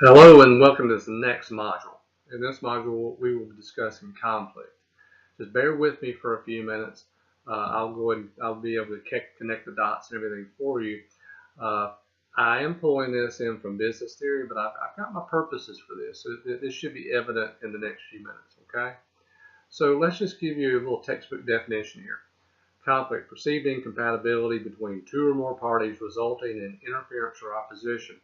Hello and welcome to this next module. In this module, we will be discussing conflict. Just bear with me for a few minutes. I'll be able to connect the dots and everything for you. Uh, I am pulling this in from business theory, but I've got my purposes for this. So this should be evident in the next few minutes, okay? So let's just give you a little textbook definition here. Conflict, perceived incompatibility between two or more parties resulting in interference or opposition.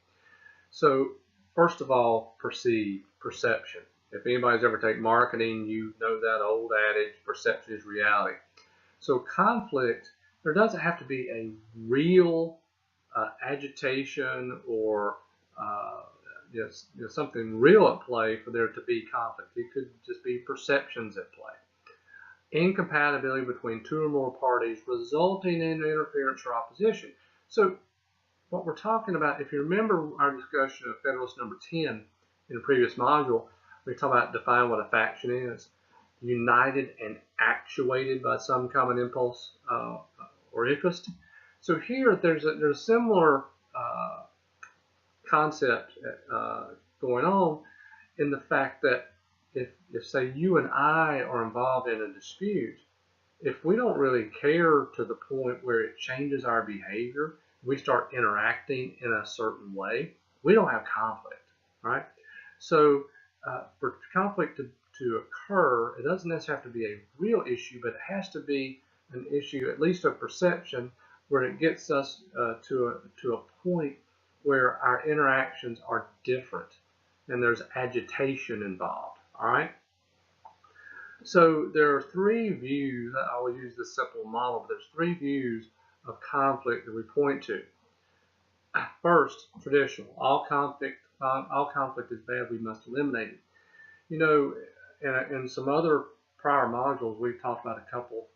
So first of all, perception. If anybody's ever taken marketing, you know that old adage, perception is reality. So conflict, there doesn't have to be a real agitation or something real at play for there to be conflict. It could just be perceptions at play. Incompatibility between two or more parties resulting in interference or opposition. So what we're talking about, if you remember our discussion of Federalist number 10 in the previous module, we talked about define what a faction is. United and actuated by some common impulse or interest. So here there's a similar concept going on in the fact that if say you and I are involved in a dispute, if we don't really care to the point where it changes our behavior, we start interacting in a certain way, we don't have conflict, right? So for conflict to occur, it doesn't necessarily have to be a real issue, but it has to be an issue, at least of perception, where it gets us to a point where our interactions are different and there's agitation involved, all right? So there are three views. I will use this simple model, but there's three views of conflict that we point to. First, traditional. All conflict is bad. We must eliminate it. You know, in some other prior modules, we've talked about a couple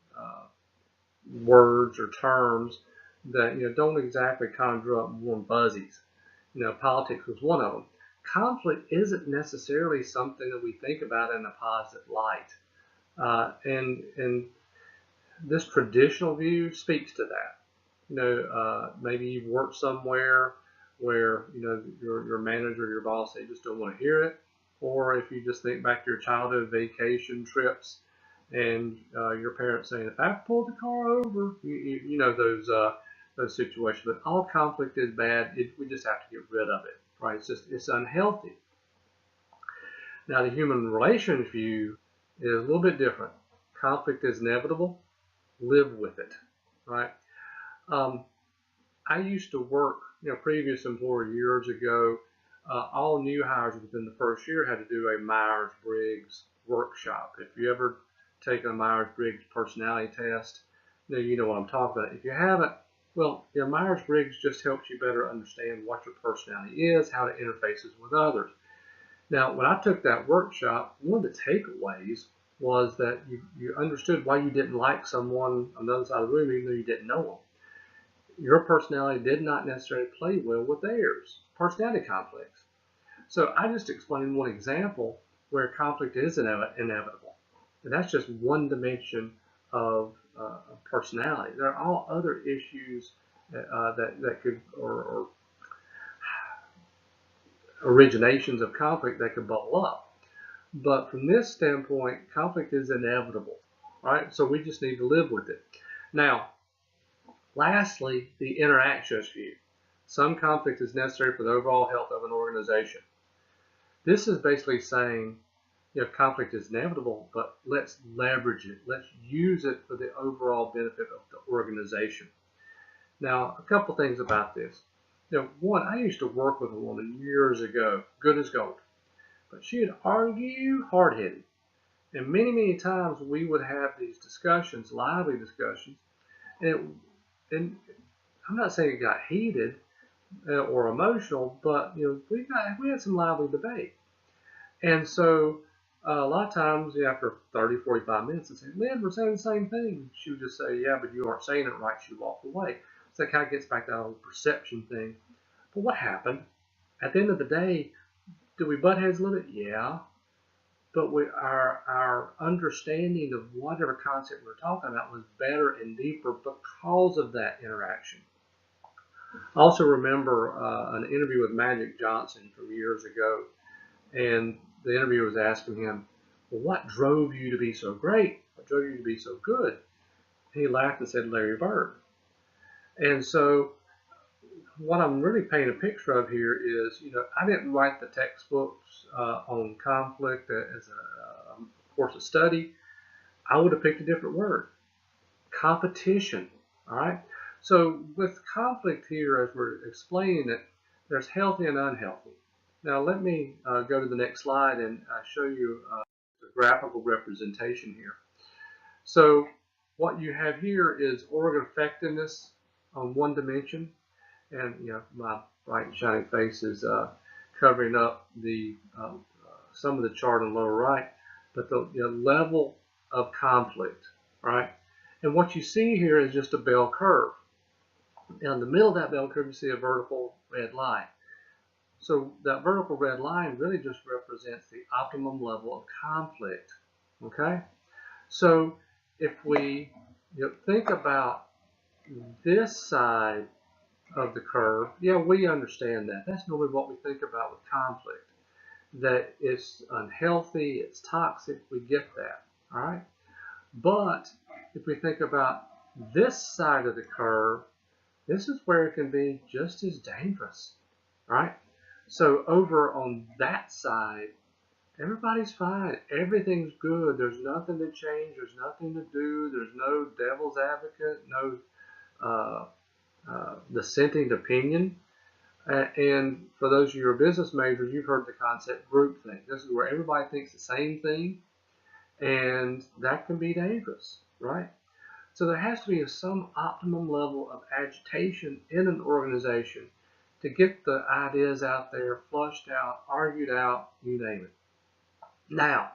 words or terms that don't exactly conjure up warm fuzzies. Politics was one of them. Conflict isn't necessarily something that we think about in a positive light. And this traditional view speaks to that. Maybe you've worked somewhere where your manager or your boss, they just don't want to hear it, or if you just think back to your childhood vacation trips and your parents saying, "If I pull the car over," you know those situations. But all conflict is bad. We just have to get rid of it, right? It's unhealthy. Now the human relations view is a little bit different. Conflict is inevitable. Live with it, right? Um, I used to work, previous employer years ago. All new hires within the first year had to do a Myers-Briggs workshop. If you ever take a Myers-Briggs personality test, you know what I'm talking about. If you haven't, well, Myers-Briggs just helps you better understand what your personality is, how it interfaces with others. Now, when I took that workshop, one of the takeaways was that you understood why you didn't like someone on the other side of the room, even though you didn't know them. Your personality did not necessarily play well with theirs. Personality conflicts. So I just explained one example where conflict is inevitable. And that's just one dimension of personality. There are all other issues that could, or originations of conflict that could bubble up. But from this standpoint, conflict is inevitable, right? So we just need to live with it. Now, lastly, the interactions view. Some conflict is necessary for the overall health of an organization. This is basically saying, conflict is inevitable, but let's leverage it. Let's use it for the overall benefit of the organization. Now, a couple things about this. One, I used to work with a woman years ago, good as gold, but she'd argue hard-headed. And many, many times we would have these discussions, lively discussions, and I'm not saying it got heated or emotional, but we had some lively debate. And so a lot of times after 30, 45 minutes, I'd say, "Lynn, we're saying the same thing." She would just say, "Yeah, but you aren't saying it right." She'd walk away. So that kind of gets back to that whole perception thing. But what happened? At the end of the day, did we butt heads a little bit? Yeah. But our understanding of whatever concept we we're talking about was better and deeper because of that interaction. I also remember an interview with Magic Johnson from years ago, and the interviewer was asking him, well, what drove you to be so great? What drove you to be so good? He laughed and said, Larry Bird. And so what I'm really painting a picture of here is, I didn't write the textbooks on conflict as a course of study. I would have picked a different word, competition. All right. So with conflict here, as we're explaining it, there's healthy and unhealthy. Now let me go to the next slide and show you the graphical representation here. So what you have here is organ effectiveness on one dimension, and my bright and shiny face is covering up the some of the chart on the lower right, but the level of conflict, right? And what you see here is just a bell curve. Now in the middle of that bell curve, you see a vertical red line. So that vertical red line really just represents the optimum level of conflict, okay? So if we think about this side of the curve, yeah, we understand that. That's normally what we think about with conflict, that it's unhealthy, it's toxic, we get that, all right? But if we think about this side of the curve, this is where it can be just as dangerous, right? So over on that side, everybody's fine. Everything's good. There's nothing to change. There's nothing to do. There's no devil's advocate, no dissenting opinion. And for those of you who are business majors, you've heard the concept groupthink. This is where everybody thinks the same thing, and that can be dangerous, right? So there has to be some optimum level of agitation in an organization to get the ideas out there, flushed out, argued out, you name it. Now,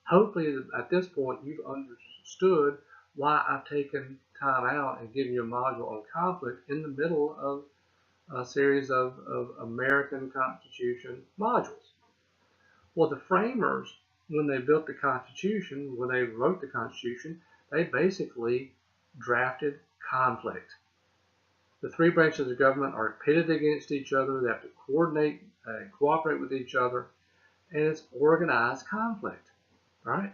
hopefully at this point you've understood why I've taken time out and given you a module on conflict in the middle of a series of American Constitution modules. Well, the framers, when they built the Constitution, when they wrote the Constitution, they basically drafted conflict. The three branches of government are pitted against each other. They have to coordinate and cooperate with each other, and it's organized conflict, right?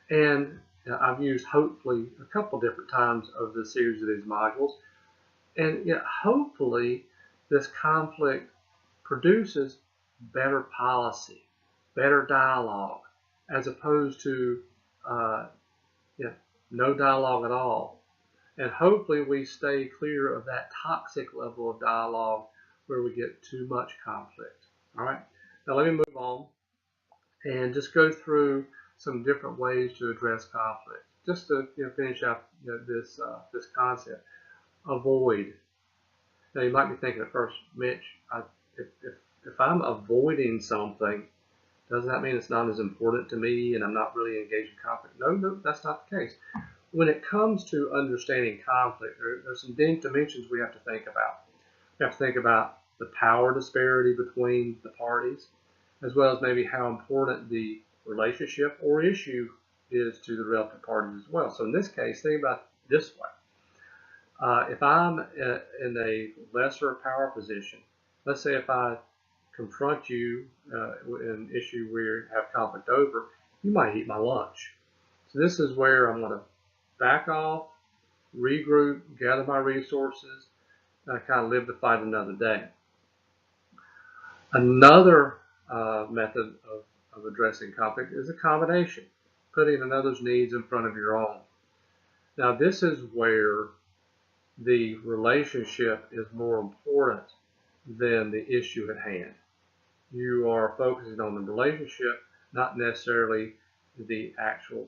And I've used hopefully a couple different times of the series of these modules, and hopefully this conflict produces better policy, better dialogue, as opposed to no dialogue at all. And hopefully we stay clear of that toxic level of dialogue where we get too much conflict. All right, now let me move on and just go through some different ways to address conflict. Just to finish up this concept. Avoid. Now you might be thinking at first, Mitch, if I'm avoiding something, doesn't that mean it's not as important to me and I'm not really engaged in conflict? No, that's not the case. When it comes to understanding conflict, there's some dimensions we have to think about. We have to think about the power disparity between the parties, as well as maybe how important the relationship or issue is to the relative parties as well. So in this case, think about it this way. If I'm in a lesser power position, let's say if I confront you in an issue we have conflict over, you might eat my lunch. So this is where I'm going to back off, regroup, gather my resources, and kind of live the fight another day. Another method of addressing conflict is accommodation, putting another's needs in front of your own. Now this is where the relationship is more important than the issue at hand. You are focusing on the relationship, not necessarily the actual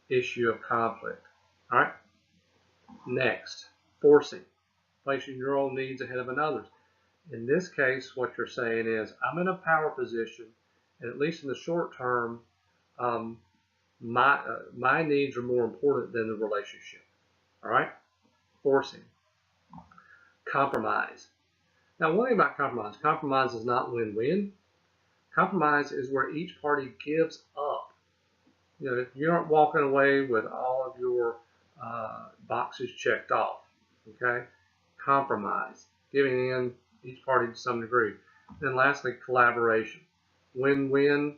issue of conflict. All right. Next, forcing, placing your own needs ahead of another's. In this case, what you're saying is, I'm in a power position, and at least in the short term, my needs are more important than the relationship. All right. Forcing. Compromise. Now, one thing about compromise is not win-win. Compromise is where each party gives up. You aren't walking away with all of your boxes checked off. Okay? Compromise. giving in each party to some degree. Then lastly, collaboration. Win-win.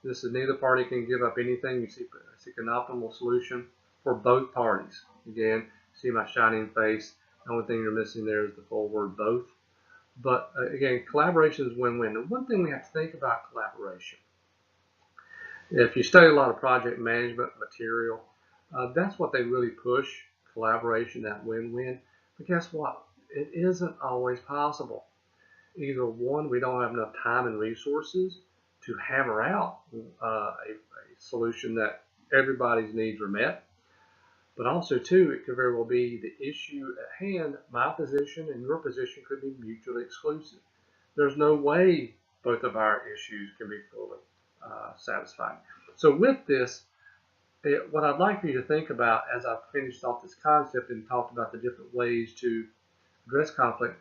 This is neither party can give up anything. You seek an optimal solution for both parties. Again, see my shining face. The only thing you're missing there is the full word both. But again, collaboration is win-win. And one thing we have to think about collaboration. If you study a lot of project management material, that's what they really push, collaboration, that win-win. But guess what? It isn't always possible. Either one, we don't have enough time and resources to hammer out a solution that everybody's needs are met. But also, too, it could very well be the issue at hand, my position and your position could be mutually exclusive. There's no way both of our issues can be fully satisfied. So with this, what I'd like for you to think about as I've finished off this concept and talked about the different ways to address conflict,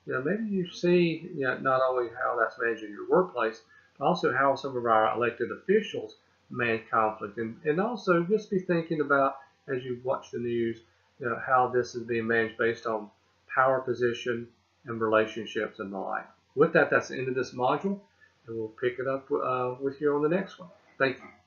maybe you see not only how that's managed in your workplace, but also how some of our elected officials manage conflict. And also just be thinking about, as you watch the news, how this is being managed based on power position and relationships and the like. With that, that's the end of this module, and we'll pick it up with you on the next one. Thank you.